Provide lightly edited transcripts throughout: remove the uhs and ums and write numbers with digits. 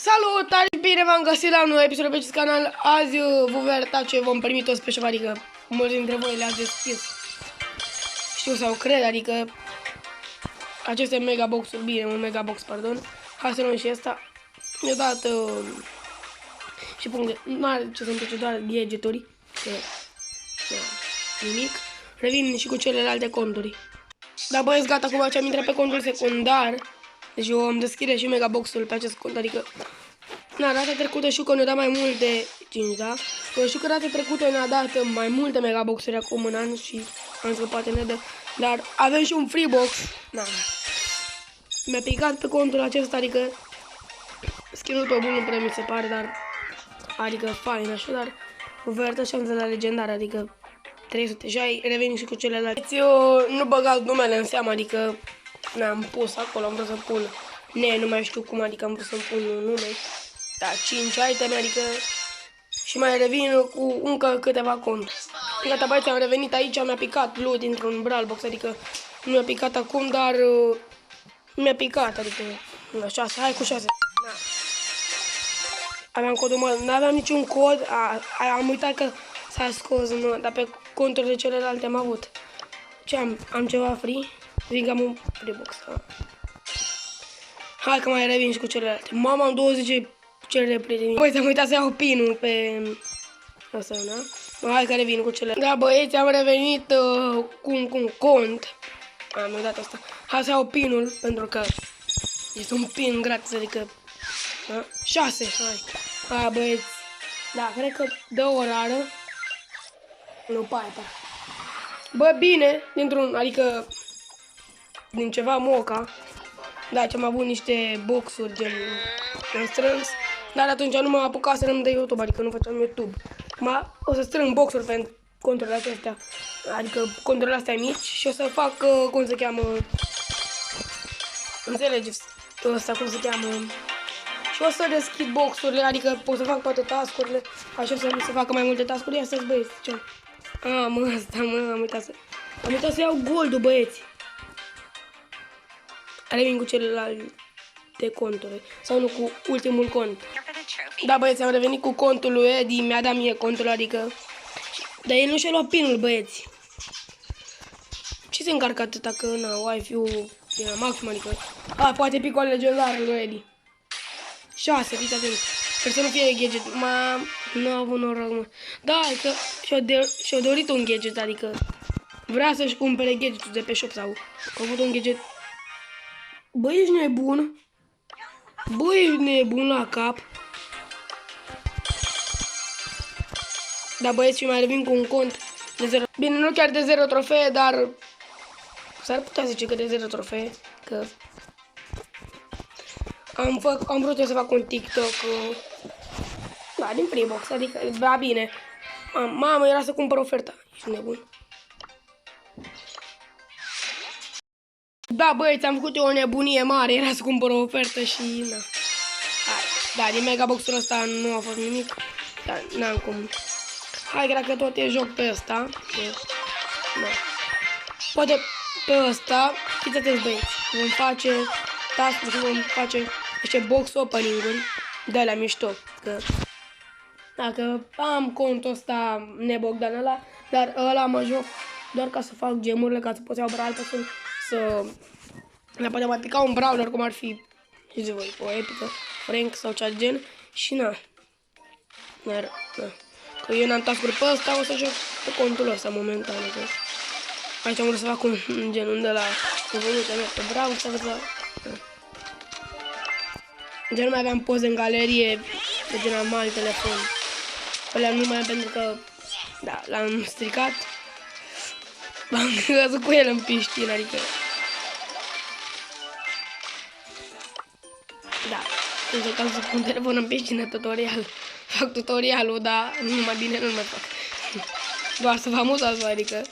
Salutare, bine v-am găsit la un nou episod pe acest canal. Azi vă voi arăta ce vom primi toți pe șofa, adică mulți dintre voi le-ați deschis. Știu sau cred, adică aceste megaboxuri, bine, un megabox, pardon. Hai să luăm și asta. Mi-a dat și puncte, nu are ce să întâmple, doar gadgeturi. Nimic. Revin și cu celelalte conturi. Dar băieți, gata, acum ce am intrat pe contul secundar. Deci eu am deschide și megaboxul pe acest cont, adică... Na, data trecută știu că ne-a dat mai multe 5, da? Eu știu că data trecută ne-a dat mai multe megaboxuri acum în an și am zis că poate ne dă. Dar avem și un freebox. Na. Mi-a picat pe contul acesta, adică... Skin-ul pe bun nu prea mi se pare, dar... Adică fain așa, dar... Vă arăta șansa la legendare, adică... 300 și ai revenit și cu celelalte. Eu nu băgați numele în seamă, adică... N-am pus acolo, am vrut să pun. Nu mai știu cum, adică am vrut să-mi pun un nume. Da, 5 iteme, adică... Și mai revin cu încă câteva conturi. Gata, băieți, am revenit aici, mi-a picat loot dintr-un brawlbox, adică... Nu mi-a picat acum, dar... Mi-a picat, adică... La 6, hai cu 6. Da. Aveam codul, mă, n-aveam niciun cod, am uitat că s-a scos, mă, dar pe conturile celelalte am avut. Ce am? Am ceva free? Zic că am un freebox. Hai că mai revin și cu celelalte. Mama, am 20 cerere prieteni. Băieți, am uitat să iau pinul pe... Asta, da? Hai că revin cu celelalte. Da, băieți, am revenit cu un cont. Am uitat asta. Hai să iau pinul, pentru că este un pin gratis, adică... Da? 6, hai. Hai, băieți. Da, cred că dă o rară. Nu, Piper. Bă, bine, dintr-un, adică... Din ceva moca. Da, ce am avut niște boxuri gen am strâns. Dar atunci nu m-am apucat să răm de YouTube, adică nu făceam YouTube. O să strâng boxuri pentru conturile acestea. Adică conturile astea mici și o să fac, cum se cheamă... Înțelegeți? Ăsta cum se cheamă... Și o să deschid boxurile, adică pot să fac toate task-urile. Așa să se facă mai multe task-uri. Ia să-ți băieți, ce? Mă, asta, mă, am uitat să iau gold-ul, băieți. Revin cu celelalte conturi. Sau nu, cu ultimul cont. Da, băieți, am revenit cu contul lui Eddie. Mi-a dat mie contul, adică... Dar el nu și-a luat pinul, băieți. Ce se încarcă atâta, că na, Wi-Fi-ul e la maxim, adică... Poate picoul legendar lui Eddie. 6, fiți atenți. Sper să nu fie gadget. Nu a avut noroc, mă. Da, adică și-a dorit un gadget, adică... Vrea să-și cumpere gadgetul de pe shop sau... A avut un gadget... Bă, ești nebun? Bă, ești nebun la cap? Da, băieți, și mai revin cu un cont de 0. Bine, nu chiar de 0 trofee, dar... S-ar putea zice că de 0 trofee, că... Am vrut eu să fac un TikTok... Da, din Freebox, adică... Da, bine. Mamă, era să cumpăr oferta. Ești nebun. Da, băieți, am făcut eu o nebunie mare, era să cumpăr o ofertă și na. Da, din megaboxul ăsta nu a fost nimic, dar n-am cum. Hai, cred că tot e joc pe ăsta. Da. Poate pe ăsta, fiți atenți, băieți, vom face task-uri și vom face niște box opening-uri de alea mișto. Că dacă am contul ăsta nebogdan ăla, dar ăla mă joc doar ca să fac gemurile, ca să pot să iau Brawl Pass-ul. Ne poate mai pica un brawler, cum ar fi, știți voi, o epică, Frank sau cea gen. Și na. Dar, na. Că eu n-am task-uri pe ăsta, o să joc pe contul ăsta momentan. Că aici am vrut să fac un genul de la evoluția mea pe Brawl, să văd la... Gen nu mai aveam poze în galerie, de gen am alt telefon. Alea nu mai am pentru că, da, l-am stricat. M-am căzut cu el în piscină, adică... Da, încercam să pun telefon în piscină, tutorial. Fac tutorialul, dar nu mai bine nu mai fac. Doar să vă amuzați, adică...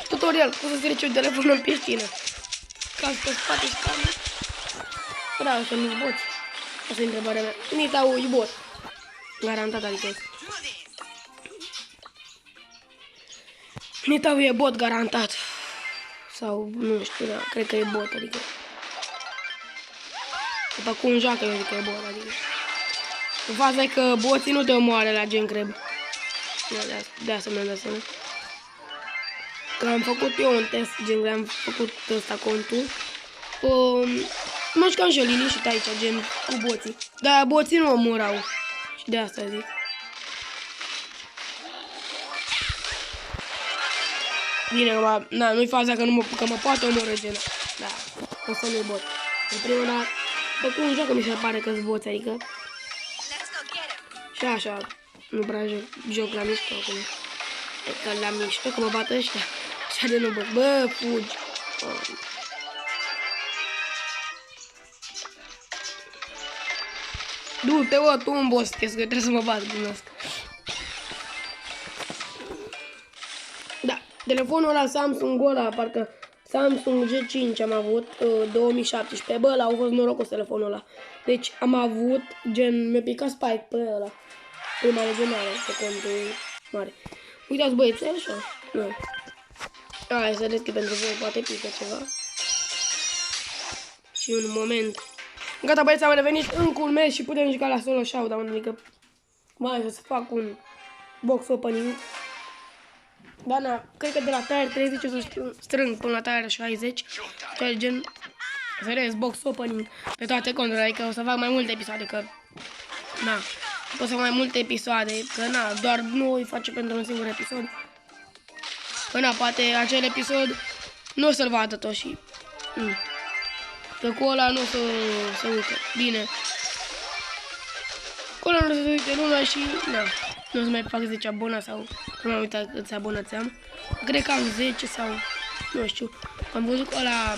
Tutorial, cum să strici un telefon în piscină. Caz pe spate și cam. Da, să nu-ți boți. Asta e întrebarea mea. Nitau e bot. Garantat, adică... Nitau e bot, garantat. Sau, nu știu, da, cred că e bot, adică... După cum joacă, eu zic că e bot, adică... Faza e că boții nu te omoară la gen crab. De asemenea, că am făcut eu un test, gen, am făcut ăsta contul. Mă jucam și eu liniștit aici, gen, cu boții. Dar boții nu omorau. Și de asta zic. Bine, nu-i faza că mă poate omoră, gen. Da, o să nu-i bot. În primul rând, pe cum joacă mi se pare că-s boți, adică. Și așa, nu prea joc la mișto acum. Că la mișto, că mă bată ăștia. Așa de nu bă, bă, fugi. Du-te, bă, tu un boss, că trebuie să mă bat, glumesc. Da, telefonul ăla Samsung ăla, parcă Samsung G5 am avut 2017. Bă, ăla au fost norocos telefonul ăla. Deci am avut, gen, mi-a picat Spike pe ăla. Prima legionară, pe contul mare. Uitați băieți, așa? Nu. Hai să deschid pentru voi, poate pică ceva. Și un moment. Gata băieți, am revenit încă un meci și putem juca la solo showdown, adică mai să fac un box opening. Dar na, cred că de la tier 30 o să strâng până la tier 60. Ceea gen, serios, box opening pe toate conturile, adică o să fac mai multe episoade, că na, pot să fac mai multe episoade, că na, doar nu îi face pentru un singur episod. Că na, poate acel episod nu o să-l vadă tot și că cu ăla nu o să se uite. Bine. Cu ăla nu o să se uite luna și na, nu o să mai fac 10 abonați sau nu m-am uitat câți abonați am. Cred că am 10 sau nu știu. Am văzut că ăla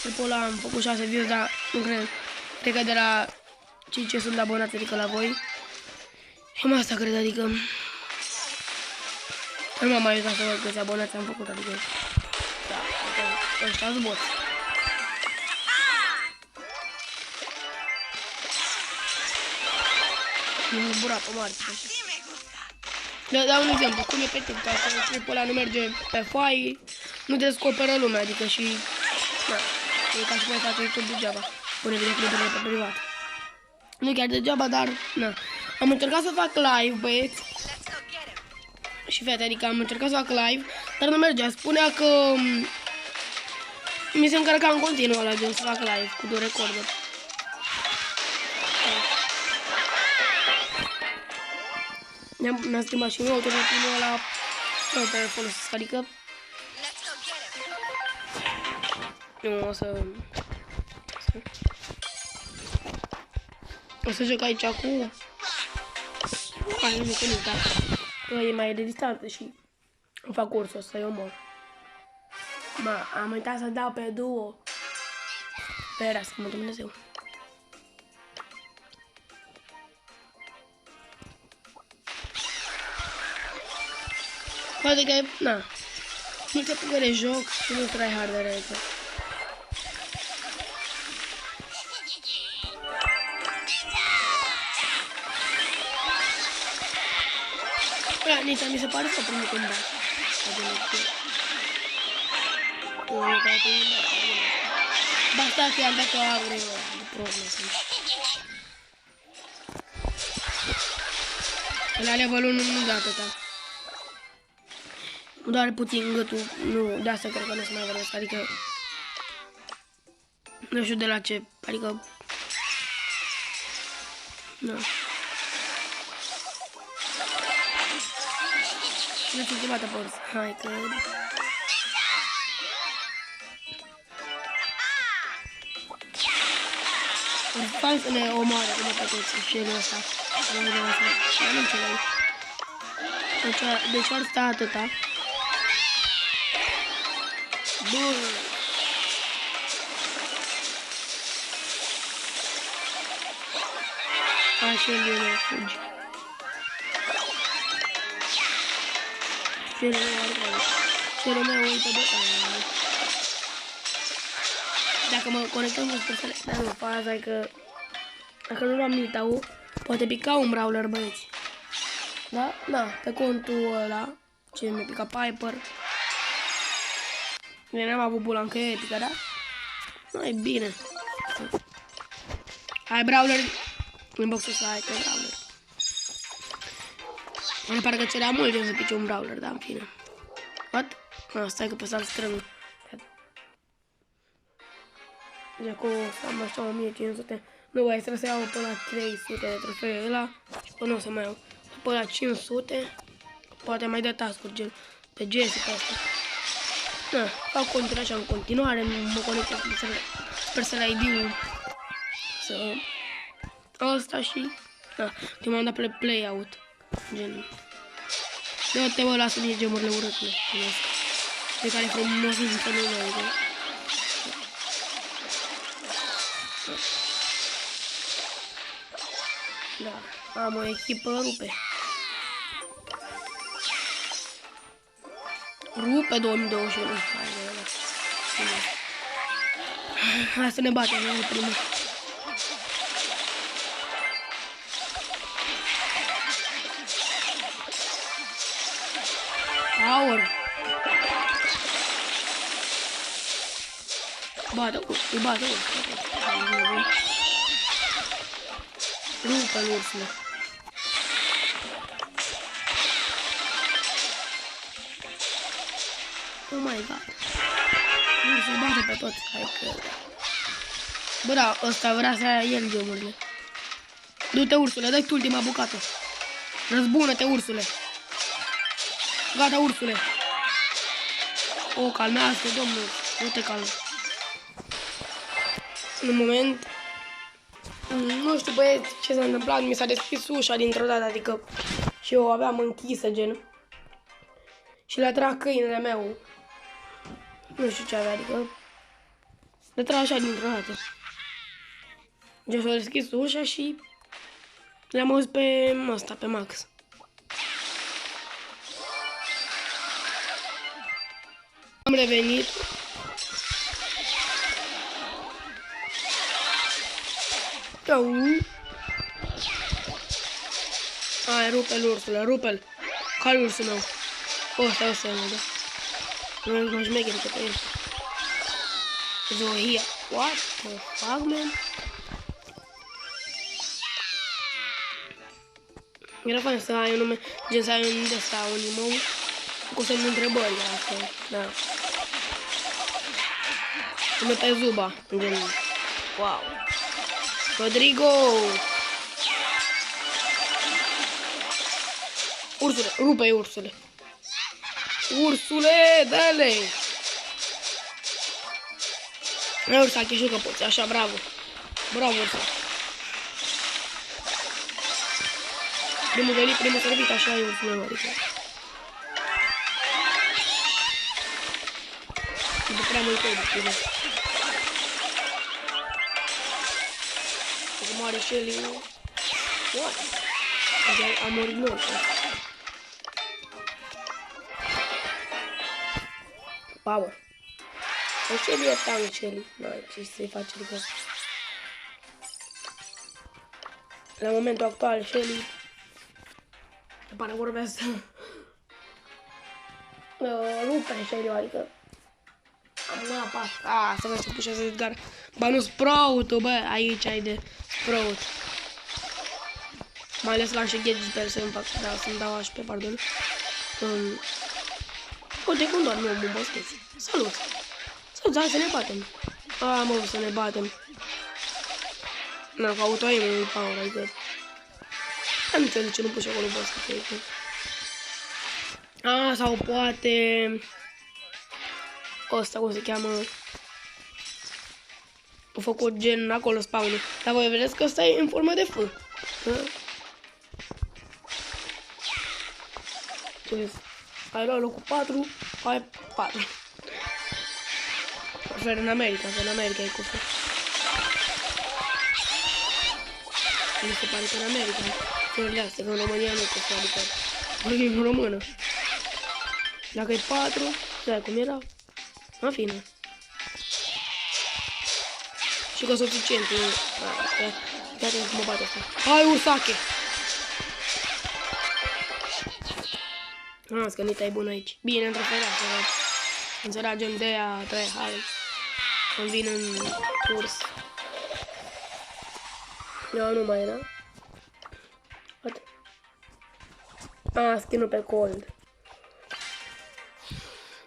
clipul ăla am făcut 6 views, dar nu cred. Cred că de la cei ce sunt abonați, adică la voi. Și mai asta cred, adică nu m-am mai uitat să văd câți abonați am făcut, adică da, ăștia-s boți. Mi-am zburat pe Marte. Dau un exemplu, cum e pe TikTok, dacă clipul ăla nu merge pe foaie, nu descoperă lumea, adică și da, e ca și voi face YouTube degeaba, pune videoclipurile pe privat. Nu chiar degeaba, dar na. Am încercat să fac live, băieți. Și fete, adică am încercat să fac live, dar nu mergea. Spunea că mi se încărca în continuu ăla de să fac live cu 2 recorduri. Mi-am schimbat și eu automatinul ăla pe folosesc, adică nu o să joc aici cu hai, nu știu, dar că e mai de distanță și îmi fac cursul să-i omor. Mă, am uitat să dau pe duo. Ferească-mă, Dumnezeu. Poate că, na, nu te apucă de joc și nu tryhard-ere, adică. Bă, nici mi se pare să primit un bat. Basta che am dat o aură de probleme. La levelul nu da atâta. Doar puțin gâtul, nu, de asta cred că nu se mai vorbesc, adică nu știu de la ce, adică nu. Nu știu ce bată porți, hai că... Fan să ne omoare acum pe toți și el ăsta, dar nu înțeleg. Deci ori sta atâta. Bun. Așa el nu fugi. Și el meu uită de dacă mă conectăm cu persoane, dar nu, faza e că dacă nu luam Nitau, poate pica un brawler, băieți. Da? Da, pe contul ăla, ce mi-a picat Piper. Bine, n-am avut bula încă epică, da? Nu e bine. Hai, brawler În boxul ăsta ai pe brawler. Mi pare că cerea mult să pice un brawler, dar în fine. What? Ah, stai că pe s-ar strâng. Deci acum am așa 1500. Nu, mai trebuie să iau până la 300 de trofee ăla. Și până nu o să mai iau. Până la 500. Poate mai dă task-uri gen pe Jessica asta. Da, fac contul așa în continuare. Mă conectez, sper să la ID-ul. Să... Asta și... Da, că m-am dat pe play-out. Gen... Eu te mă lasă mie gemurile urâtule. De care e frumos în felul meu. Da, am o echipă rupe. Rupe 2021. Hai să ne batem, noi primul. Aur. Bate-o, îi bate-o. Rupe-l ursule. Oh my god. Ursul bate pe toți. Hai că... Bă, da, ăsta vrea să ia el gemurile. Du-te, ursule, dai tu ultima bucată. Răzbună-te, ursule. Gata, ursule. O, calmează, domnul. Nu te calm. În moment... Nu știu, băieți, ce s-a întâmplat. Mi s-a deschis ușa dintr-o dată, adică... Și eu aveam închisă, gen. Și le-a tras câinele meu. Nu știu ce avea, adică... Le tras așa dintr-o dată. Deci s-a deschis ușa și... Le-am auzit pe ăsta, pe Max. Am revenit. Hai, rupe-l, ursule, rupe-l. Care ursul meu? Ăsta, ăsta e meu, da. Nu mă șmecheri că pe el. Zohia. What the fuck, man? Era fain să ai un nume, gen să ai un de ăsta, un imou cu semnul întrebări, asta, da. Nume pe Zuba, gen, wow. Rodrigo! Ursule, rupe-i ursule. Ursule, dă-le! Hai ursache, știu că poți, așa, bravo. Bravo, ursule. Primul venit, primul servit, așa e ursul meu, adică. După prea mult cod, acum are Shelly. What? A murit noi. Power. O Shelly e tank, Shelly. N-ai ce să-i face, adică. La momentul actual, Shelly pare vorbesc. Rupe Shelly, adică. Am apa. Să vezi să pușează Edgar. Ba nu Sprout-ul, bă, aici ai de Sprout. Mai ales l-am și gadget pe el să-mi fac, da, să-mi dau HP, pardon. Uite cum doar, nu mă boscheți. Salut! Salut, hai să ne batem. Mă, să ne batem. Nu, că auto-aim e power, adică. Nu înțeleg ce nu pui și acolo boscheți. Sau poate... Ăsta, cum se cheamă? Au făcut gen acolo spawn-ul. Dar voi vedeți că ăsta e în formă de F. Ai luat locul 4, ai 4. Prefer în America, că în America e cu F. Mi se pare că în America florile astea, că în România nu e cu F, adică vorbim în română. Dacă e 4, da, cum era? În fine. Și că suficient. Iată cum mă bate asta. Hai, ursache! Că Nita e bună aici. Bine, într-o fereastră. Înțelegem de aia 3, hai. Îmi vin în curs. Eu nu mai era. Skin-ul pe Colt.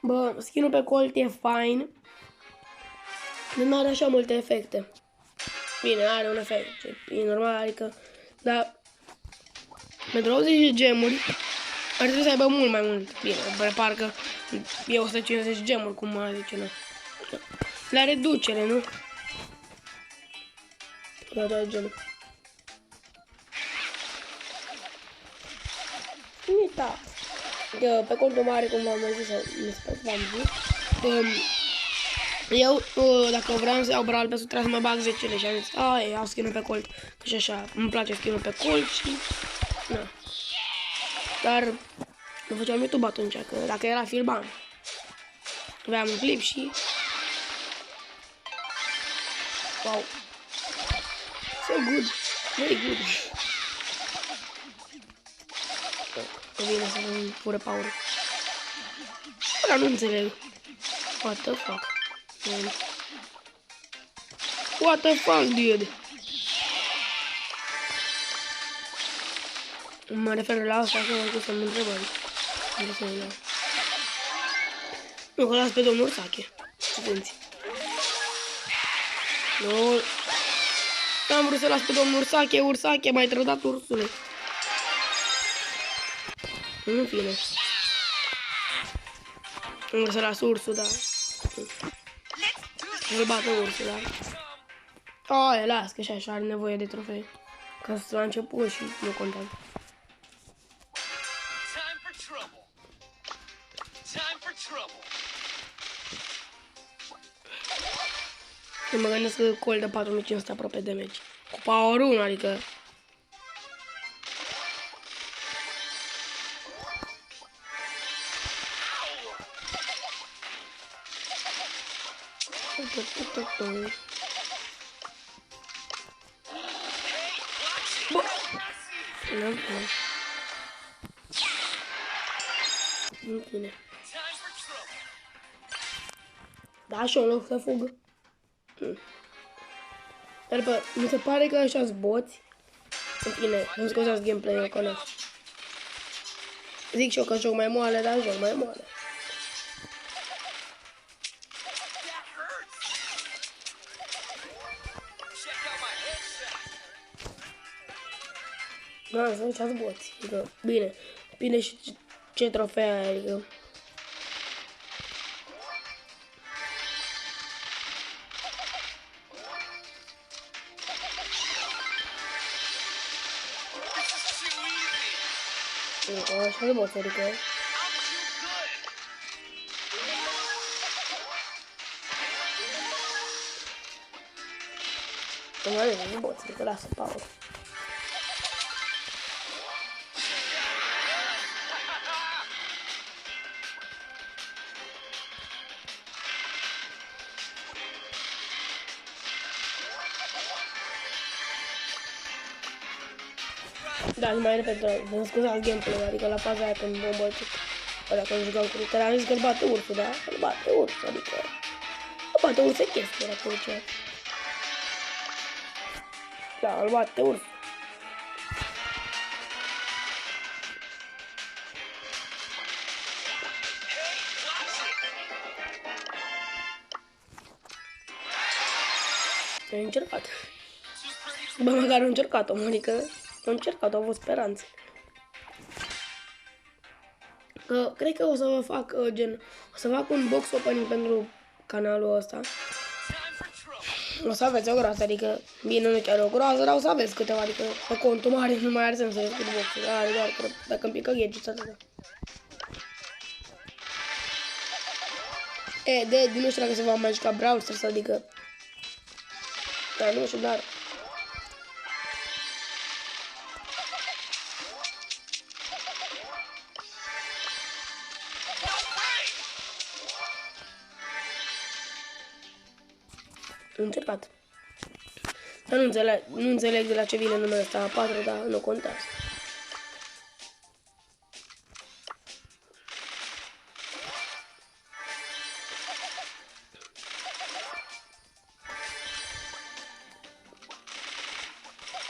Bă, skin-ul pe Colt e fine. Nu are așa multe efecte. Bine, are un efect, e normal, adică, dar pentru 80 de gemuri ar trebui să aibă mult mai mult. Bine, parcă e 150 gemuri, cum mă zice, nu. La reducere, nu? La toate genul. Uita. Pe contul mare, cum v-am zis, v-am zis. Eu, dacă vreau să iau Brawl Pass-ul, trebuie să mă bag 10 lei și am zis, iau skin-ul pe Colt. Și așa, îmi place skin-ul pe Colt și... Na. Dar nu făceam YouTube atunci, că dacă era filmam. Aveam un clip și... Wow. So good. Very good. Că vine să-mi fură power. Dar nu înțeleg. What the fuck? Man. What the fuck, dude? Mă refer la asta, că am să-mi întrebări. Nu, că las pe domnul Sache. Atenție. Nu. Am vrut să las pe domnul Ursache, m-ai trădat, ursule. Nu fine. Am vrut să las ursul, dar... Îl bată ursul, dar... las, că și așa are nevoie de trofee. Ca să la început și nu contează. Eu mă gândesc că Colt de 4500 aproape de meci. Cu power 1, adică... Bă! Nu bine. Da, și un loc să fugă. Dar bă, mi se pare că așa-s boți. În fine, nu scozați gameplay-ul, că nu. Zic și eu că joc mai moale, dar joc mai moale. Da, să așa-s boți. Adică, bine și ce trofee ai, adică. Așa de boți, adică... Nu are de boți, adică lasă pauză. Da, și mai repede, vă scuzați gameplay, adică la faza aia când vom bătut. Ăla când jucam cu Ritter, am zis că îl bate ursul, da? Îl bate ursul, adică... Îl bate ursul, e chestia acolo ceva. Da, îl bate ursul. Ai încercat. Bă, măcar am încercat-o, adică... Am încercat, au avut speranțe. Cred că o să vă fac o să fac un box opening pentru canalul ăsta. O să aveți o groază, adică, bine, nu chiar o groază, dar o să aveți câteva, adică pe contul mare nu mai are sens să deschid boxul, are doar că dacă îmi pică gadget atâta. Nu știu dacă se va mai juca Brawl Stars, adică, dar nu știu, dar... Încercat. Dar nu înțeleg de la ce vine numele ăsta 4, dar nu contează.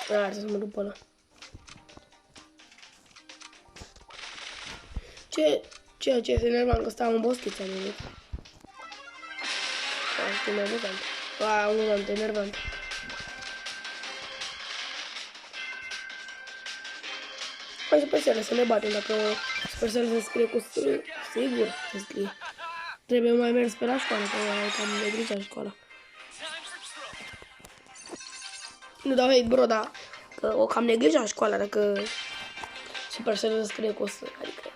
Ar să mă duc pe ăla. Ceea ce este enervant că stau în boschețe, am venit. Asta e amuzant. Amuzant, enervant. Hai Supercell să ne batem, dacă Supercell se scrie cu sigur se scrie. Trebuie mai mers pe la școală, că e cam neglijat școala. Nu dau hate, bro, dar că o cam neglijat școala dacă Supercell se scrie cu adică.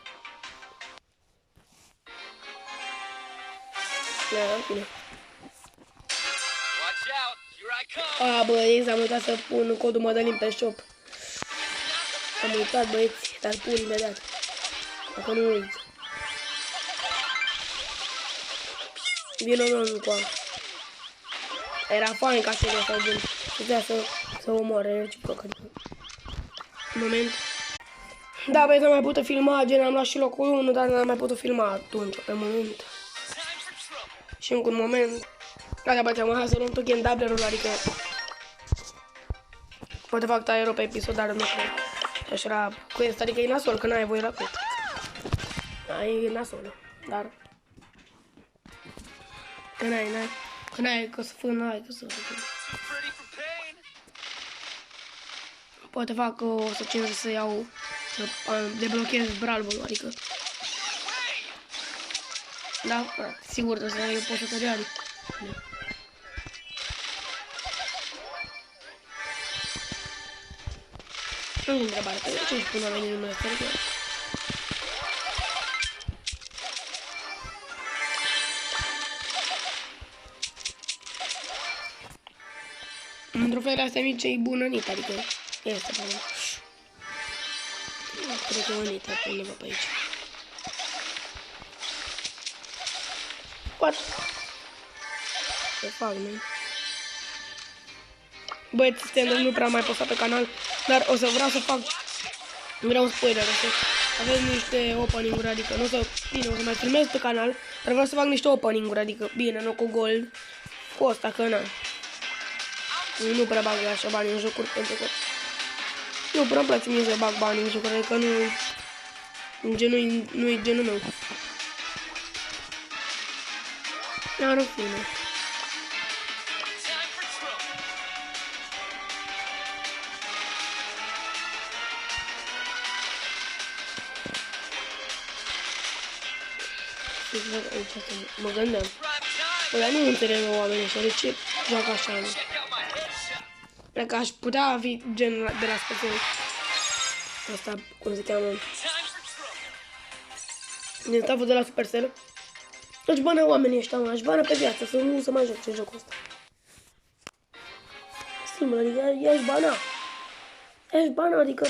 Da, în fine. Băieți, am uitat să pun codul Mădălin pe shop. Am uitat, băieți, dar pun imediat. Dacă nu uit. Vino meu cu ala. Era fain ca seria sau gen. Putea să omoare reciproc. În moment. Da, băieți, n-am mai putut filma, gen am luat și locul 1, dar n-am mai putut filma atunci, pe moment. Și încă un moment. Gata, băieți, am hai să luăm token doubler-ul, adică poate fac aero pe episod, dar nu cred. Și așa era quest, adică e nasol, că n-ai voie la quest. Da, e nasol, dar că n-ai, că să fă, n-ai, că să fă. Poate fac o să cer să iau, să deblochez Brawlball, adică. Da, sigur, să eu pot să tăreari. Nu e întrebare, pe ce își pun oamenii numele ăsta? Într-o fel, astea mici e bună nit, adică este bună. Cred că e o nită pe undeva pe aici. What? Ce fac, man? Băieți, stand-up nu prea mai posta pe canal, dar o să vreau să fac, vreau un spoiler, o să aveți niște opening-uri, adică nu o să, bine, o să mai filmez pe canal, dar vreau să fac niște opening-uri, adică, bine, nu cu gold, cu ăsta, că na. Nu prea bag așa bani în jocuri, pentru că nu prea îmi place mie să bag bani în jocuri, adică nu-i genul meu. Dar în fine. Mă gândeam. Bă, dar nu înțeleg oamenii ăștia, de ce joacă așa? Dacă aș putea fi gen de la Supercell. Asta, cum se cheamă? Din stafful de la Supercell. Aș bana oamenii ăștia, mă, aș bana pe viață, să nu se mai joace jocul ăsta. Simplu, adică i-aș bana. I-aș bana, adică...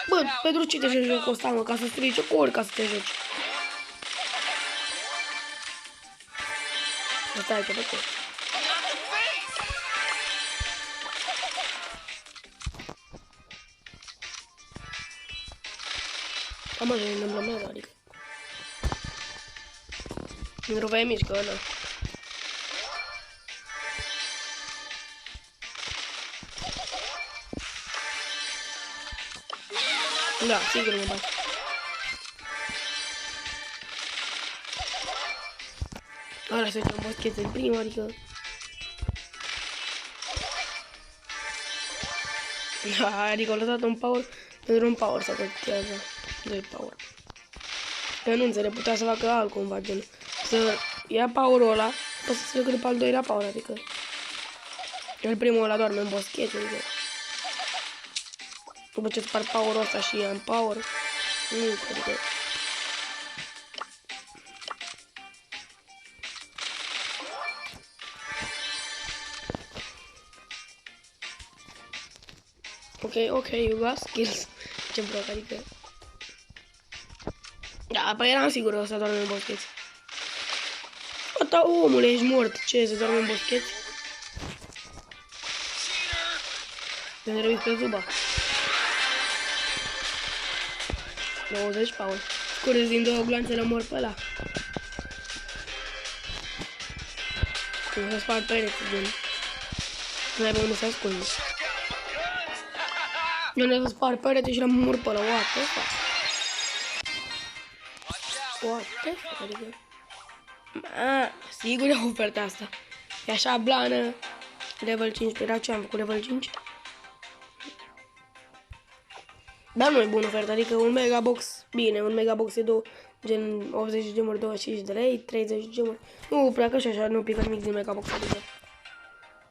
Bă, pentru ce te joci jocul ăsta, mă, ca să strici ori ca să te joci. Asta e ce făcut. Cam așa e întâmplă mea, adică. Într-o feie mișcă, ăla. Da, sigur mă bat. Ăla se uită în boschețe în prima, adică... Da, adică o lăsat un power pentru un power să cotează. 2 power. Eu nu înțeleg, putea să facă altcumva, gen. Să ia power-ul ăla, poate să se legă după al doilea power, adică. El primul ăla doarme în boschețe, adică. După ce spar power-ul ăsta și ia în power, nu, adică. Ok, you got skills. Ce broc, adică... Da, păi eram sigur că să doarme în boscheți. Ata, omule, ești mort. Ce, să doarme în boscheți? Te nerviți pe zuba. 20 power. Scurezi din 2 glanțele, mor pe ăla. Nu să spart perete, gen. Nu ai pe unde să ascunzi. Eu nu să spart perete și l-am mor pe ăla, what the fuck? What the fuck, adică? Sigur e oferta asta. E așa blană. Level 5, era ce am făcut level 5? Dar nu e bună oferta, adică un megabox, bine, un megabox e gen 80 de gemuri, 25 de lei, 30 de gemuri. Nu pleacă și așa, nu pică nimic din megabox, adică.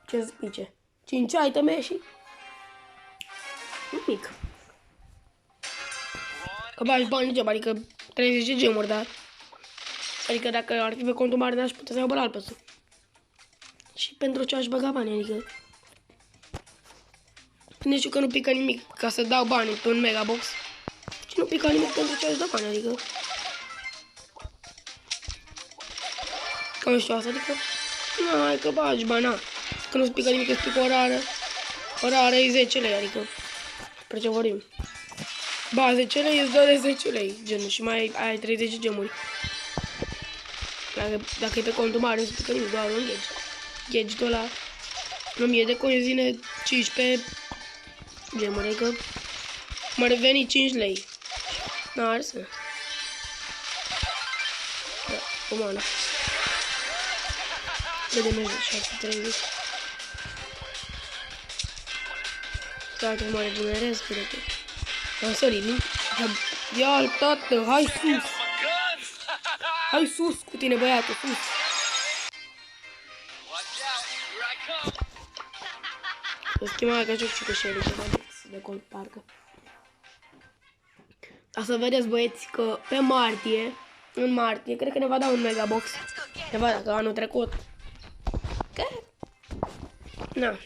Ce zice? 5 iteme și nimic. Că bagi bani degeaba, adică 30 de gemuri, dar adică dacă ar fi pe contul mare, n-aș putea să iau băla alpăsul. Și pentru ce aș băga bani, adică nu știu că nu pică nimic ca să dau bani pe un megabox. Și nu pică nimic pentru ce aș da bani, adică că nu știu asta, adică nu, hai că bagi bani, na. Că nu-ți pică nimic, îți pică o rară. O rară e 10 lei, adică pe ce vorbim. Ba, 10 lei îți dă de 10 lei, gen, și mai ai 30 de gemuri. Dacă e pe contul mare, nu-ți pică nimic, doar un gadget. Gadgetul ăla, 1000 de coinzine, 15 gemuri, adică m-ar reveni 5 lei. N-are sens. Da, umană. Vedem merge 630. Stai că mă regenerez, cred-te. Am sărit, nu? Ia-l, tată, hai sus! Hai sus cu tine, băiatul, sus! O schimba că joc și cu Shelly, ceva de cont, parcă. Dar să vedeți, băieți, că pe martie, în martie, cred că ne va da un megabox. Ne va da, că anul trecut. Că? Na.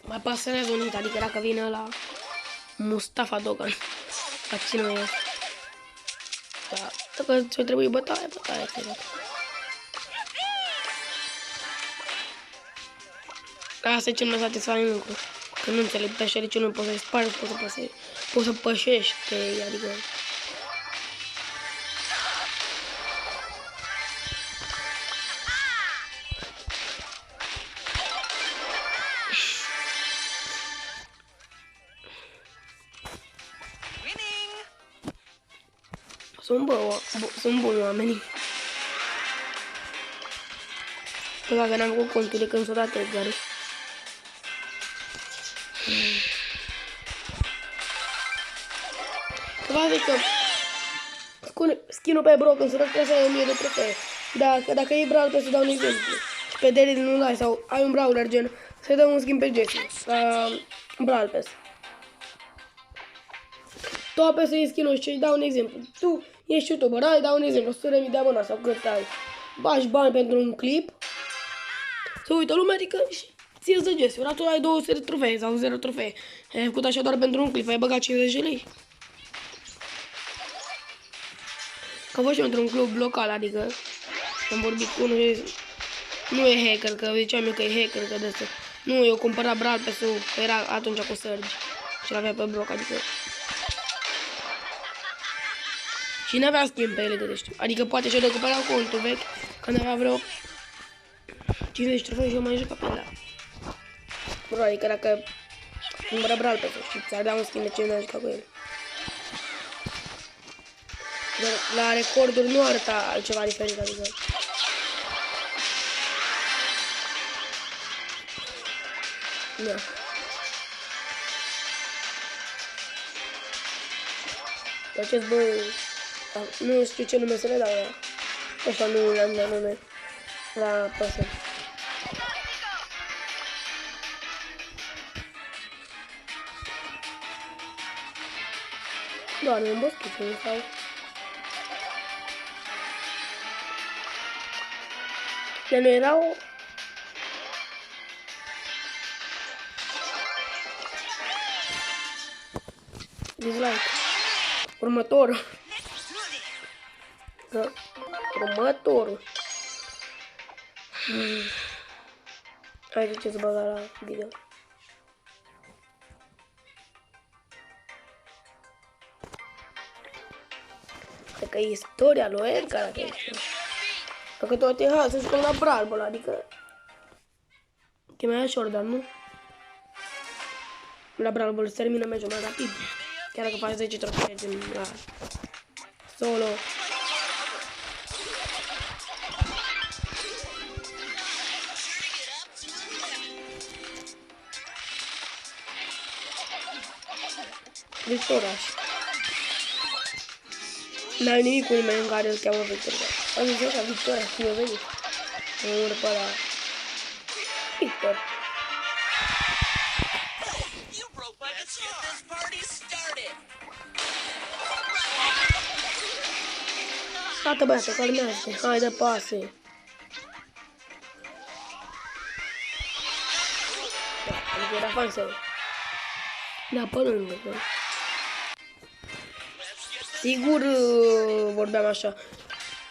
Mai pasărează un hit, adică dacă vine la Mustafa Dogan. La cine e? Da, dacă ți-o trebuie bătaie, cred. Asta e cel mai satisfăcător lucru. Că nu înțeleg, pe așa de nu poți să-i spargi, poți să pășești, adică... Sunt buni oamenii. Păi că n-am făcut contul de când s-o dat Edgar. Că vă zic că skin-ul pe Broken să trebuie să ai 1000 de trofee. Dacă e Brawl Pass, să dau un exemplu. Și pe Daryl nu-l ai sau ai un brawler gen, să-i dau un skin pe Jessie. Brawl Pass. Tu apesi să iei skin-ul și îi dau un exemplu. Tu ești YouTuber, ai dau un exemplu, 100.000 de abonați sau cât ai. Bagi bani pentru un clip. Se uită lumea, adică și ție-ți dă Jessie. Ora tu ai 200 de trofee sau 0 trofee. Ai făcut așa doar pentru un clip, ai băgat 50 de lei. Că văd și eu într-un club local, adică am vorbit cu unul, nu e hacker, că ziceam eu că e hacker, că de asta. Nu, eu cumpărat Brawl Pass-ul, era atunci cu Surge și l-avea pe bloc, adică. Și n-avea schimb pe ele, de știu. Adică poate și-o recuperau contul vechi, când avea vreo 50 trofei și eu mai jucat pe ele. Bro, adică dacă cumpăra Brawl Pass-ul și ți-ar da un schimb de ce n-ai jucat cu ele. La recorduri nu arăta altceva diferit, adică. Da. Faceți, bă, nu știu ce nume să le dau, așa nu le-am dat nume la pasă. Doar nu-mi boschițe, sau... Dar nu erau... Dislike. Următorul. Da. Următorul. Hai de ce să băga la video. Cred că e istoria lui Edgar aici. Dacă tot e hai să jucăm la Brawl, adică... E mai ușor, dar nu? La Brawl Ball se termină meciul mai rapid. Chiar dacă faci 10 trofee gen la solo. Victoraș. N-ai nimic cu nimeni în care îl cheamă Victoraș. Am zis așa, Victoraș, cum a venit. Mă urmă pe ăla. Victor. Gata, băiată, calmează-te. Hai de pase. Da, adică era fan să... Da, pe lângă, bă. Sigur vorbeam așa.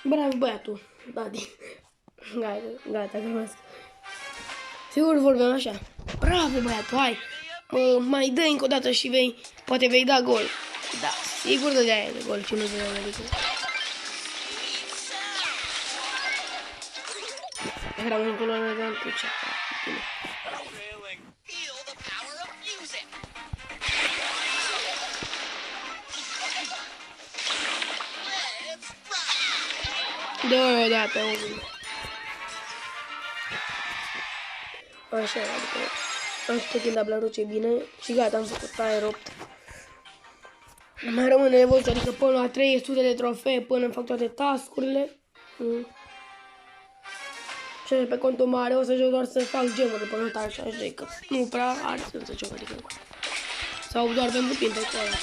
Bravo, băiatul. Daddy. Gata, glumesc. Sigur vorbeam așa. Bravo, băiatul, hai. Mai dă încă o dată și poate vei da gol. Da, sigur dădeai de gol, ce nu dădeai de gol. Era un color de antucea. Da, da, pe unul. Așa, adică am știut când ablarul ce bine și gata, am făcut aer 8. Mai rămâne de văzut, adică până la 300 de trofee, până îmi fac toate task-urile. Și pe contul mare o să joc doar să fac gemuri până la așa, că nu prea are sens să joc, adică. Sau doar pentru pinte cu ăla, că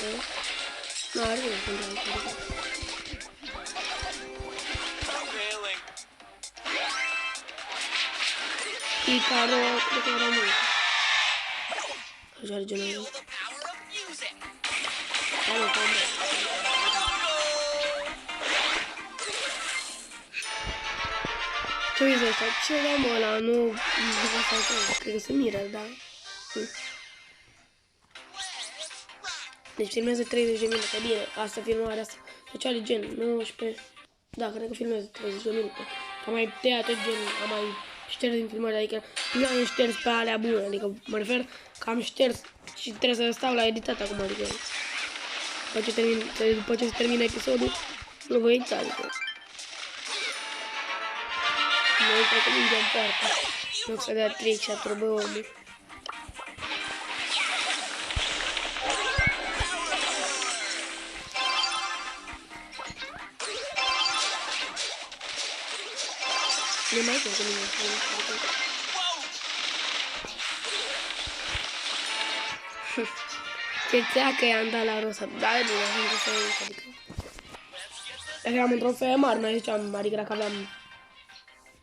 nu are sens pentru ăla. Icaro, cred că era mult. Așa are genul ăla. Ce uiți ăștia? Ce era mă ăla? Nu... Cred că se miră, da? Deci filmează 30 de minute. Bine, asta filmarea asta. Deci are gen 19... Da, cred că filmează 30 de minute. Am mai tăiat tot gen, am mai șters din filmare, adică nu am șters pe alea bune, adică mă refer că am șters și trebuie să stau la editat acum, adică după ce se termină episodul, nu vă uita, adică mă uită că mingea în poartă, nu să dea trick și a trăbă omul. Nu mai sunt cu mine. Ce țeacă i-am dat la rosa. Da, e bine, am trofee, adică. Dacă eram în trofee mari, mai ziceam, adică dacă aveam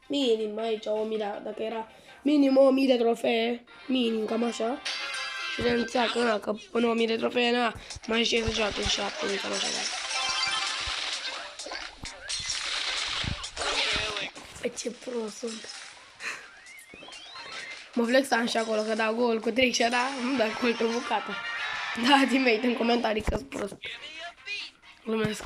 minim aici 1000, dacă era minim 1000 de trofee, minim, cam așa. Și de țeacă, na, că până 1000 de trofee, na, mai știe să joacă în 7, cam așa, da. Ce prost sunt. Mă flexam și acolo că dau gol cu trick și da, nu dau gol pe bucată. Da, teammate în comentarii că-s prost. Glumesc.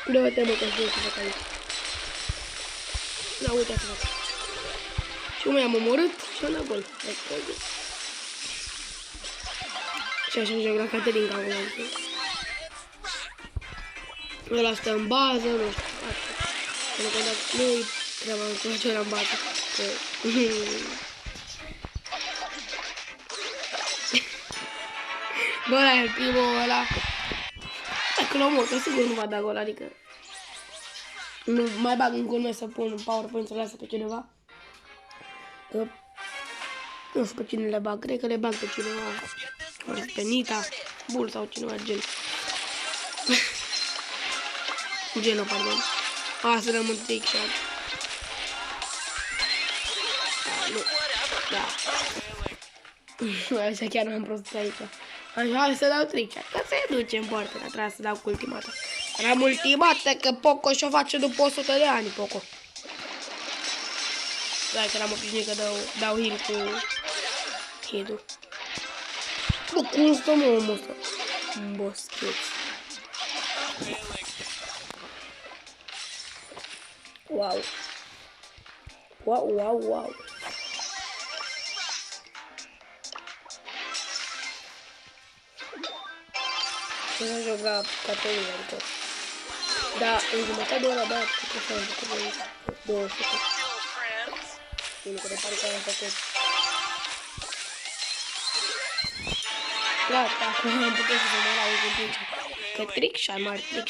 Dă-te mă că știu să fac aici. Da, uite să fac. Și cum i-am omorât și am dat gol. Și așa joc la Caterin ca una. Ăla stă în bază, nu știu. Pentru că dacă nu-i treaba în ce era în bază. Bă, ăla e primul ăla. Dacă l-omor, că sigur nu va da gol, adică. Nu mai bag în gol să pun PowerPoint-ul ăsta pe cineva. Că nu știu pe cine le bag, cred că le bag pe cineva. Pe Nita, Bull sau cineva gen. Geno, pardon. Asta rămân trick shot. Nu. Da. Așa chiar n-am prost aici. Așa, hai să dau trick shot. Că se duce în poartă, dar trebuie să dau cu ultimata. Am ultimată, că Poco și-o face după 100 de ani, Poco. Da, că l-am obișnuit că dau heal cu head-ul. Bă, cum stă mă omul ăsta? Boscheț. Wow. Wow, wow, wow. Nu am jucat categoria, adică. Da, în jumătate de oră, da, cred că am făcut 200. Bine, că de parcă am făcut. Gata, acum am putut să mă la un timp. Că trick și mare trick.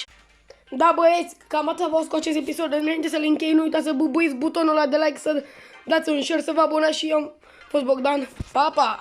Da, băieți, cam atât a fost cu acest episod. Înainte să le închei, nu uitați să bubuiți butonul ăla de like, să dați un share, să vă abonați și eu am fost Bogdan. Pa, pa!